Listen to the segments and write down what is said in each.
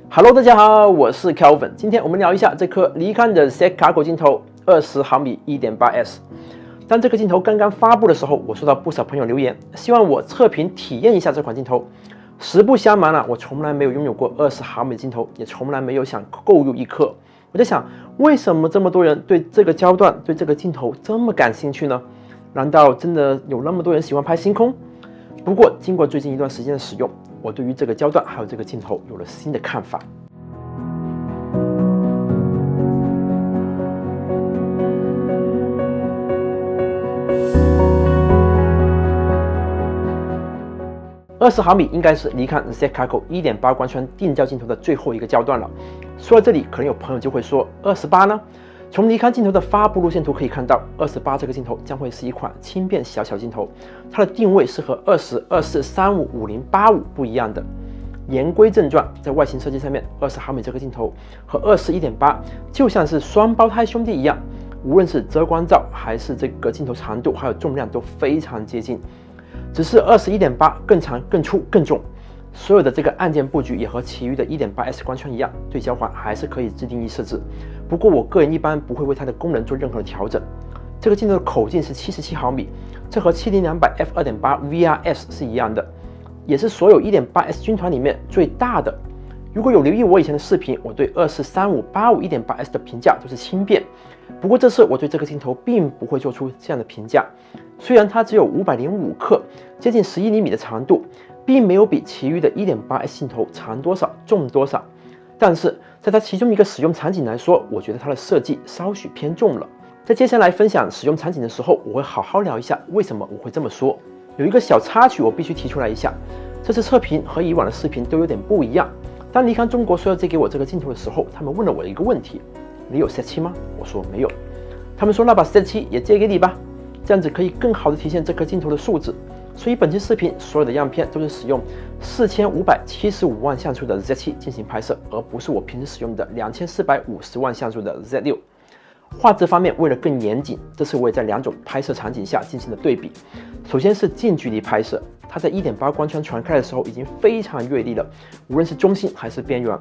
Hello， 大家好，我是 Kelvin。今天我们聊一下这颗尼康的 Z 卡口镜头20毫米 1.8S。当这个镜头刚刚发布的时候，我收到不少朋友留言，希望我测评体验一下这款镜头。实不相瞒我从来没有拥有过20毫米的镜头，也从来没有想购入一颗。我在想，为什么这么多人对这个焦段、对这个镜头这么感兴趣呢？难道真的有那么多人喜欢拍星空？不过，经过最近一段时间的使用，我对于这个焦段还有这个镜头有了新的看法。20毫米应该是尼康 Z 卡口 1.8 光圈定焦镜头的最后一个焦段了。说到这里，可能有朋友就会说，28呢？从尼康镜头的发布路线图可以看到，28这个镜头将会是一款轻便小镜头，它的定位是和20、24、35、50、85不一样的。言归正传，在外形设计上面，20毫米这个镜头和20 1.8就像是双胞胎兄弟一样，无论是遮光罩还是这个镜头长度还有重量都非常接近，只是20 1.8更长、更粗、更重。所有的这个按键布局也和其余的 1.8S 光圈一样，对焦环还是可以自定义设置。不过我个人一般不会为它的功能做任何的调整。这个镜头的口径是77毫米，这和70-200 f2.8 VRS 是一样的，也是所有 1.8S 军团里面最大的。如果有留意我以前的视频，我对20、35、85 1.8S 的评价都是轻便。不过这次我对这个镜头并不会做出这样的评价。虽然它只有505克，接近11厘米的长度，并没有比其余的 1.8S 镜头长多少、重多少，但是在它其中一个使用场景来说，我觉得它的设计稍许偏重了。在接下来分享使用场景的时候，我会好好聊一下为什么我会这么说。有一个小插曲我必须提出来一下，这次测评和以往的视频都有点不一样。当尼康中国说要借给我这个镜头的时候，他们问了我一个问题：你有 Z7 吗？我说没有。他们说那把 Z7 也借给你吧，这样子可以更好的体现这颗镜头的素质。所以本期视频所有的样片都是使用4575万像素的 Z7 进行拍摄，而不是我平时使用的2450万像素的 Z6。画质方面为了更严谨，这次我也在两种拍摄场景下进行了对比。首先是近距离拍摄，它在 1.8 光圈传开的时候已经非常锐利了，无论是中心还是边缘。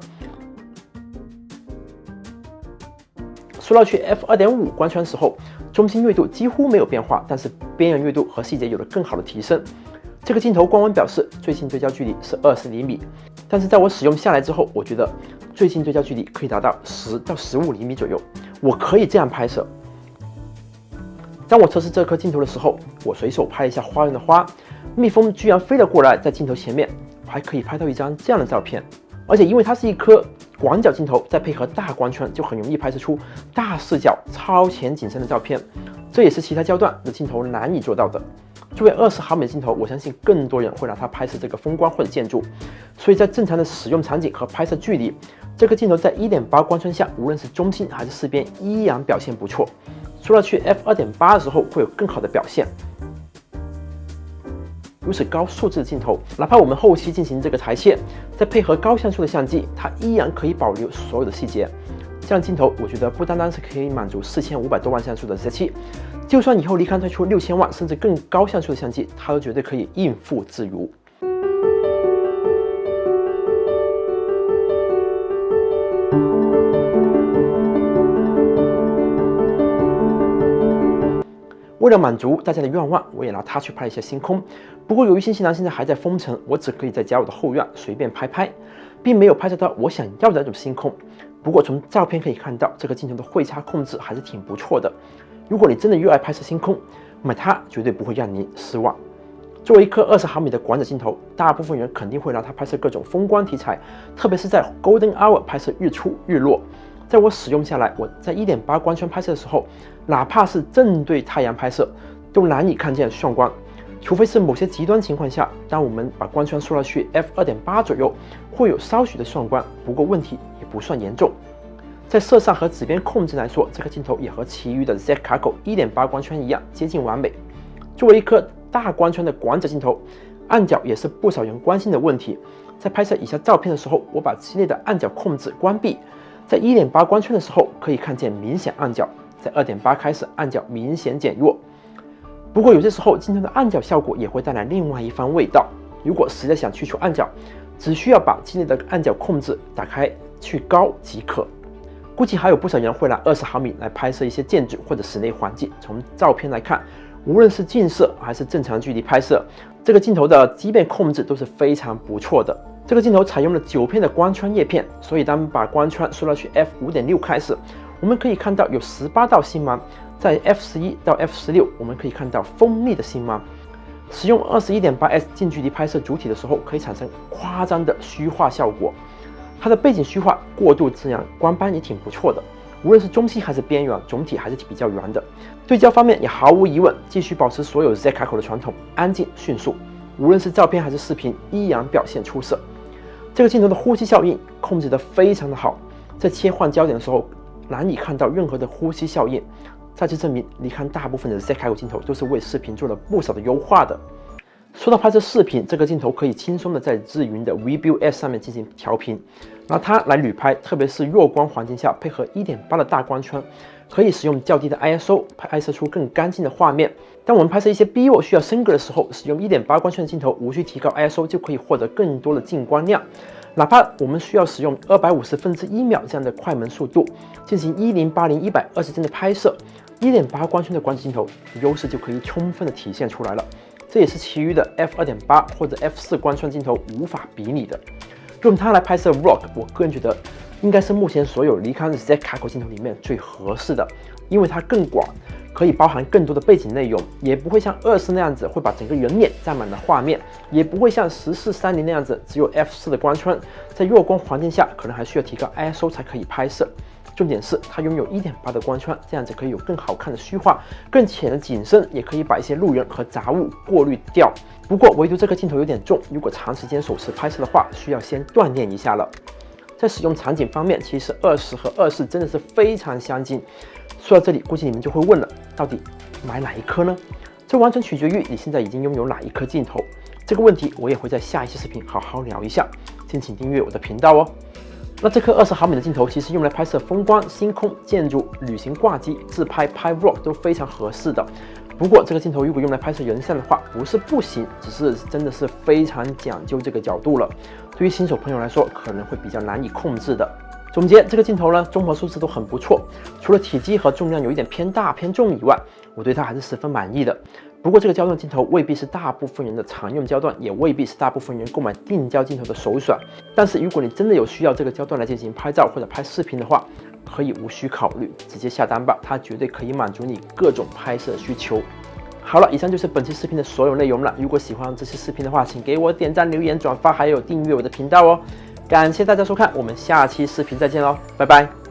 说到去 f2.5 光圈时候，中心锐度几乎没有变化，但是边缘锐度和细节有了更好的提升。这个镜头官网表示最近对焦距离是20厘米，但是在我使用下来之后，我觉得最近对焦距离可以达到10到15厘米左右，我可以这样拍摄。当我测试这颗镜头的时候，我随手拍了一下花园的花，蜜蜂居然飞了过来，在镜头前面，我还可以拍到一张这样的照片。而且因为它是一颗广角镜头，再配合大光圈，就很容易拍摄出大视角、超前景深的照片，这也是其他焦段的镜头难以做到的。作为20毫米的镜头，我相信更多人会拿它拍摄这个风光或者建筑，所以在正常的使用场景和拍摄距离，这个镜头在 1.8 光圈下，无论是中心还是四边，依然表现不错。说到去 f2.8 的时候，会有更好的表现。如此高素质的镜头，哪怕我们后期进行这个裁切，再配合高像素的相机，它依然可以保留所有的细节。这样镜头，我觉得不单单是可以满足4500多万像素的 Z7， 就算以后尼康推出6000万甚至更高像素的相机，它都绝对可以应付自如。为了满足大家的愿望，我也拿它去拍一些星空。不过由于新西兰现在还在封城，我只可以在家我的后院随便拍，并没有拍摄到我想要的那种星空。不过从照片可以看到，这个镜头的汇差控制还是挺不错的。如果你真的热爱拍摄星空，买它绝对不会让您失望。作为一颗20毫米的广角镜头，大部分人肯定会拿它拍摄各种风光题材，特别是在 Golden Hour 拍摄日出日落。在我使用下来，我在 1.8 光圈拍摄的时候，哪怕是正对太阳拍摄，都难以看见炫光，除非是某些极端情况下，当我们把光圈缩到去 f2.8 左右，会有稍许的炫光，不过问题也不算严重。在色上和紫边控制来说，这个镜头也和其余的 Z 卡口 1.8 光圈一样接近完美。作为一颗大光圈的广角镜头，暗角也是不少人关心的问题。在拍摄以下照片的时候，我把机内的暗角控制关闭。在 1.8 光圈的时候，可以看见明显暗角，在 2.8 开始暗角明显减弱。不过有些时候镜头的暗角效果也会带来另外一番味道。如果实在想去除暗角，只需要把机内的按钮控制打开去高即可。估计还有不少人会拿20毫米来拍摄一些建筑或者室内环境。从照片来看，无论是近摄还是正常距离拍摄，这个镜头的畸变控制都是非常不错的。这个镜头采用了9片的光圈叶片，所以当把光圈缩到去 f5.6 开始，我们可以看到有18道星芒。在 f11 到 f16， 我们可以看到锋利的星芒。使用 21.8S 近距离拍摄主体的时候，可以产生夸张的虚化效果。它的背景虚化过度自然，光斑也挺不错的。无论是中心还是边缘，总体还是比较圆的。对焦方面也毫无疑问，继续保持所有 Z 卡口的传统，安静迅速。无论是照片还是视频，依然表现出色。这个镜头的呼吸效应控制得非常的好，在切换焦点的时候难以看到任何的呼吸效应。再次证明，尼康大部分的 Z 开口镜头都是为视频做了不少的优化的。说到拍摄视频，这个镜头可以轻松的在智云的 VIEW S 上面进行调频，拿它来旅拍，特别是弱光环境下，配合 1.8 的大光圈，可以使用较低的 ISO 拍摄出更干净的画面。当我们拍摄一些 B 弱需要升格的时候，使用 1.8 光圈的镜头，无需提高 ISO 就可以获得更多的进光量。哪怕我们需要使用250分之1秒这样的快门速度，进行1080-120帧的拍摄，1.8 光圈的广角镜头优势就可以充分的体现出来了。这也是其余的 f2.8 或者 f4 光圈镜头无法比拟的。用它来拍摄 Vlog， 我个人觉得应该是目前所有尼康 Z 卡口镜头里面最合适的，因为它更广，可以包含更多的背景内容，也不会像24那样子会把整个人脸占满了画面，也不会像1430那样子只有 f4 的光圈，在弱光环境下可能还需要提高 ISO 才可以拍摄。重点是它拥有 1.8 的光圈，这样子可以有更好看的虚化，更浅的景深，也可以把一些路人和杂物过滤掉。不过唯独这个镜头有点重，如果长时间手持拍摄的话，需要先锻炼一下了。在使用场景方面，其实20和24真的是非常相近。说到这里，估计你们就会问了，到底买哪一颗呢？这完全取决于你现在已经拥有哪一颗镜头。这个问题我也会在下一期视频好好聊一下，敬请订阅我的频道哦。那这颗20毫米的镜头其实用来拍摄风光、星空、建筑、旅行挂机、自拍、拍 Vlog 都非常合适的。不过这个镜头如果用来拍摄人像的话，不是不行，只是真的是非常讲究这个角度了。对于新手朋友来说，可能会比较难以控制的。总结，这个镜头呢，综合素质都很不错，除了体积和重量有一点偏大偏重以外，我对它还是十分满意的。不过这个焦段镜头未必是大部分人的常用焦段，也未必是大部分人购买定焦镜头的首选。但是如果你真的有需要这个焦段来进行拍照或者拍视频的话，可以无需考虑，直接下单吧，它绝对可以满足你各种拍摄需求。好了，以上就是本期视频的所有内容了。如果喜欢这期视频的话，请给我点赞、留言、转发，还有订阅我的频道哦。感谢大家收看，我们下期视频再见喽，拜拜。